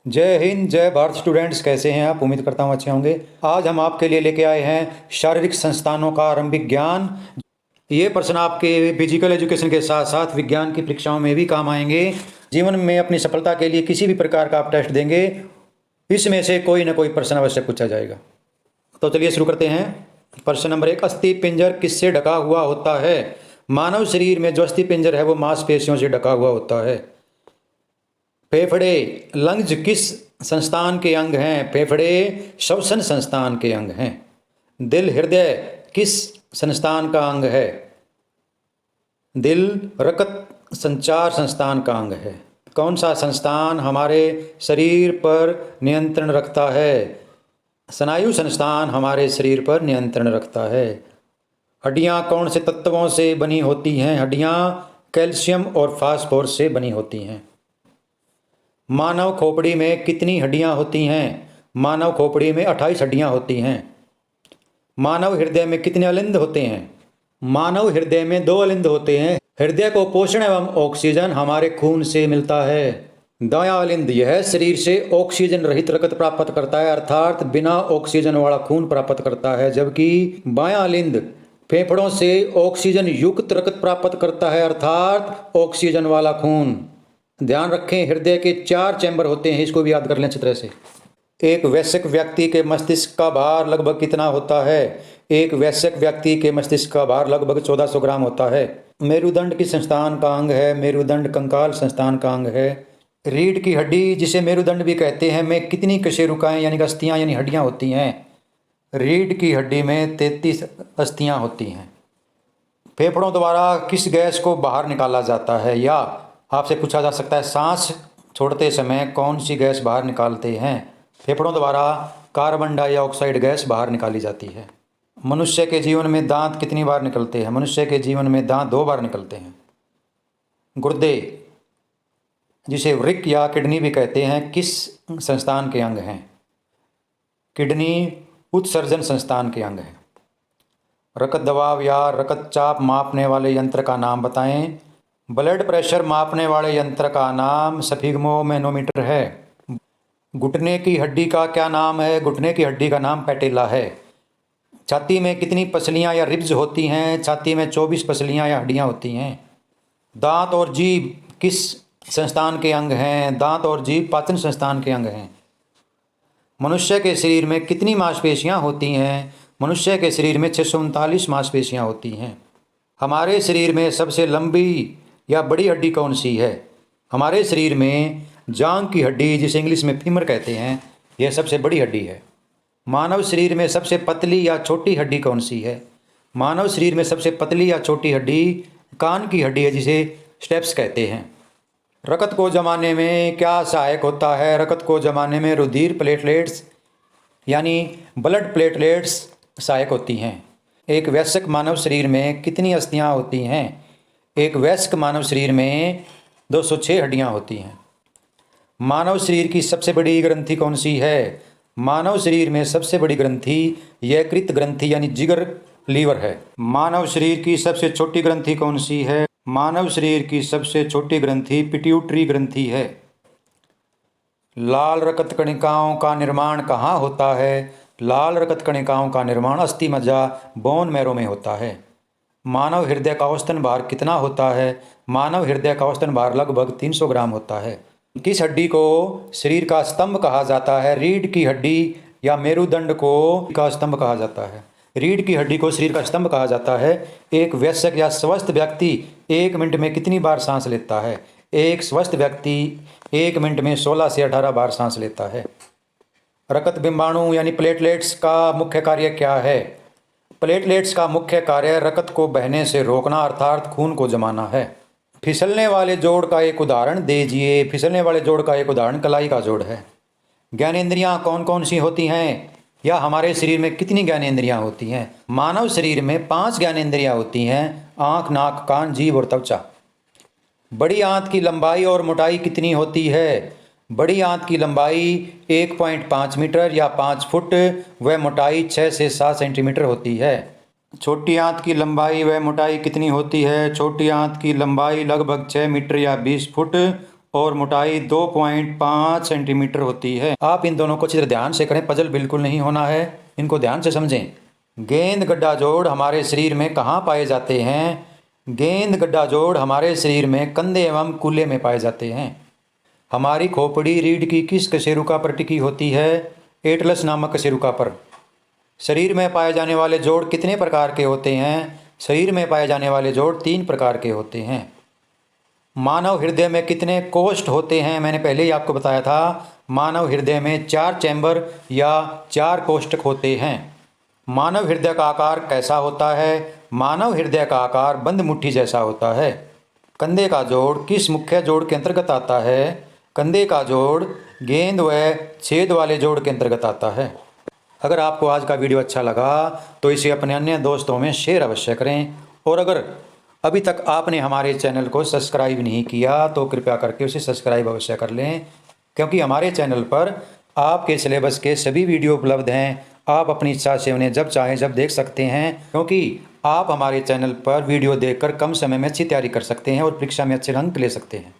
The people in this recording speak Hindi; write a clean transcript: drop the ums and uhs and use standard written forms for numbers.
जय हिंद, जय भारत स्टूडेंट्स। कैसे हैं आप? उम्मीद करता हूँ अच्छे होंगे। आज हम आपके लिए लेके आए हैं शारीरिक संस्थानों का आरंभिक ज्ञान। ये प्रश्न आपके फिजिकल एजुकेशन के साथ साथ विज्ञान की परीक्षाओं में भी काम आएंगे। जीवन में अपनी सफलता के लिए किसी भी प्रकार का आप टेस्ट देंगे, इसमें से कोई ना कोई प्रश्न अवश्य पूछा जाएगा। तो चलिए शुरू करते हैं। प्रश्न नंबर 1, अस्थि पिंजर किससे ढका हुआ होता है? मानव शरीर में जो अस्थि पिंजर है वो मांसपेशियों से ढका हुआ होता है। फेफड़े लंग्स किस संस्थान के अंग हैं? फेफड़े श्वसन संस्थान के अंग हैं। दिल हृदय किस संस्थान का अंग है? दिल रक्त संचार संस्थान का अंग है। कौन सा संस्थान हमारे शरीर पर नियंत्रण रखता है? स्नायु संस्थान हमारे शरीर पर नियंत्रण रखता है। हड्डियां कौन से तत्वों से बनी होती हैं? हड्डियां कैल्शियम और फास्फोरस से बनी होती हैं। मानव खोपड़ी में कितनी हड्डियां होती हैं? मानव खोपड़ी में 28 हड्डियां होती हैं। मानव हृदय में कितने अलिंद होते हैं? मानव हृदय में 2 अलिंद होते हैं। हृदय को पोषण एवं ऑक्सीजन हमारे खून से मिलता है। दायां अलिंद यह शरीर से ऑक्सीजन रहित रक्त प्राप्त करता है, अर्थात बिना ऑक्सीजन वाला खून प्राप्त करता है, जबकि बायां अलिंद फेफड़ों से ऑक्सीजन युक्त रक्त प्राप्त करता है, अर्थात ऑक्सीजन वाला खून। ध्यान रखें, हृदय के 4 चैम्बर होते हैं, इसको भी याद कर लें अच्छी तरह से। एक वयस्क व्यक्ति के मस्तिष्क का भार लगभग कितना होता है? एक वयस्क व्यक्ति के मस्तिष्क का भार लगभग 1400 ग्राम होता है। मेरुदंड किस संस्थान का अंग है? मेरुदंड कंकाल संस्थान का अंग है। रीढ़ की हड्डी, जिसे मेरुदंड भी कहते हैं, में कितनी कशेरुकाएं यानी अस्थियां यानी हड्डियां होती हैं? रीढ़ की हड्डी में 33 अस्थियां होती हैं। फेफड़ों द्वारा किस गैस को बाहर निकाला जाता है? या आपसे पूछा जा सकता है, सांस छोड़ते समय कौन सी गैस बाहर निकालते हैं? फेफड़ों द्वारा कार्बन डाइऑक्साइड गैस बाहर निकाली जाती है। मनुष्य के जीवन में दांत कितनी बार निकलते हैं? मनुष्य के जीवन में दांत 2 बार निकलते हैं। गुर्दे, जिसे वृक्क या किडनी भी कहते हैं, किस संस्थान के अंग हैं? किडनी उत्सर्जन संस्थान के अंग है। रक्त दबाव या रक्तचाप मापने वाले यंत्र का नाम बताएं। ब्लड प्रेशर मापने वाले यंत्र का नाम स्फिग्मोमेनोमीटर है। घुटने की हड्डी का क्या नाम है? घुटने की हड्डी का नाम पैटेला है। छाती में कितनी पसलियां या रिब्स होती हैं? छाती में 24 पसलियां या हड्डियां होती हैं। दांत और जीभ किस संस्थान के अंग हैं? दांत और जीभ पाचन संस्थान के अंग हैं। मनुष्य के शरीर में कितनी मांसपेशियां होती हैं? मनुष्य के शरीर में 639 मांसपेशियां होती हैं। हमारे शरीर में सबसे लंबी या बड़ी हड्डी कौन सी है? हमारे शरीर में जांघ की हड्डी, जिसे इंग्लिश में फीमर कहते हैं, यह सबसे बड़ी हड्डी है। मानव शरीर में सबसे पतली या छोटी हड्डी कौन सी है? मानव शरीर में सबसे पतली या छोटी हड्डी कान की हड्डी है, जिसे स्टेप्स कहते हैं। रक्त को जमाने में क्या सहायक होता है? रक्त को जमाने में रुधिर प्लेटलेट्स यानी ब्लड प्लेटलेट्स सहायक होती हैं। एक वयस्क मानव शरीर में कितनी अस्थियां होती हैं? एक वयस्क मानव शरीर में 206 हड्डियां होती हैं। मानव शरीर की सबसे बड़ी ग्रंथि कौन सी है? मानव शरीर में सबसे बड़ी ग्रंथि यकृत ग्रंथि यानी जिगर लीवर है। मानव शरीर की सबसे छोटी ग्रंथि कौन सी है? मानव शरीर की सबसे छोटी ग्रंथि पिट्यूटरी ग्रंथि है। लाल रक्त कणिकाओं का निर्माण कहाँ होता है? लाल रक्त कणिकाओं का निर्माण अस्थि मज्जा बोन मैरो में होता है। मानव हृदय का औसतन भार कितना होता है? मानव हृदय का औसतन भार लगभग 300 ग्राम होता है। किस हड्डी को शरीर का स्तंभ कहा जाता है? रीढ़ की हड्डी या मेरुदंड को का स्तंभ कहा जाता है। रीढ़ की हड्डी को शरीर का स्तंभ कहा जाता है। एक वयस्क या स्वस्थ व्यक्ति 1 मिनट में कितनी बार सांस लेता है? एक स्वस्थ व्यक्ति 1 मिनट में 16 से 18 बार सांस लेता है। रक्त बिंबाणु यानी प्लेटलेट्स का मुख्य कार्य क्या है? प्लेटलेट्स का मुख्य कार्य रक्त को बहने से रोकना, अर्थात खून को जमाना है। फिसलने वाले जोड़ का एक उदाहरण दीजिए। फिसलने वाले जोड़ का एक उदाहरण कलाई का जोड़ है। ज्ञानेंद्रियां कौन कौन सी होती हैं? या हमारे शरीर में कितनी ज्ञानेंद्रियां होती हैं? मानव शरीर में 5 ज्ञानेंद्रियां होती हैं: आँख, नाक, कान, जीभ और त्वचा। बड़ी आंत की लंबाई और मोटाई कितनी होती है? बड़ी आंत की लंबाई 1.5 मीटर या 5 फुट व मोटाई 6 से 7 सेंटीमीटर होती है। छोटी आंत की लंबाई व मोटाई कितनी होती है? छोटी आंत की लंबाई लगभग 6 मीटर या 20 फुट और मोटाई 2.5 सेंटीमीटर होती है। आप इन दोनों को चित्र ध्यान से करें, पजल बिल्कुल नहीं होना है, इनको ध्यान से समझें। गेंद गड्ढा जोड़ हमारे शरीर में कहाँ पाए जाते हैं? गेंद गड्ढा जोड़ हमारे शरीर में कंधे एवं कूल्हे में पाए जाते हैं। हमारी खोपड़ी रीढ़ की किस कशेरुका पर टिकी होती है? एटलस नामक कशेरुका पर। शरीर में पाए जाने वाले जोड़ कितने प्रकार के होते हैं? शरीर में पाए जाने वाले जोड़ 3 प्रकार के होते हैं। मानव हृदय में कितने कोष्ठ होते हैं? मैंने पहले ही आपको बताया था, मानव हृदय में 4 चैम्बर या 4 कोष्ठक होते हैं। मानव हृदय का आकार कैसा होता है? मानव हृदय का आकार बंद मुट्ठी जैसा होता है। कंधे का जोड़ किस मुख्य जोड़ के अंतर्गत आता है? कंधे का जोड़ गेंद व छेद वाले जोड़ के अंतर्गत आता है। अगर आपको आज का वीडियो अच्छा लगा तो इसे अपने अन्य दोस्तों में शेयर अवश्य करें, और अगर अभी तक आपने हमारे चैनल को सब्सक्राइब नहीं किया तो कृपया करके उसे सब्सक्राइब अवश्य कर लें, क्योंकि हमारे चैनल पर आपके सिलेबस के सभी वीडियो उपलब्ध हैं। आप अपनी इच्छा से उन्हें जब चाहें जब देख सकते हैं, क्योंकि आप हमारे चैनल पर वीडियो देखकर कम समय में अच्छी तैयारी कर सकते हैं और परीक्षा में अच्छे अंक ले सकते हैं।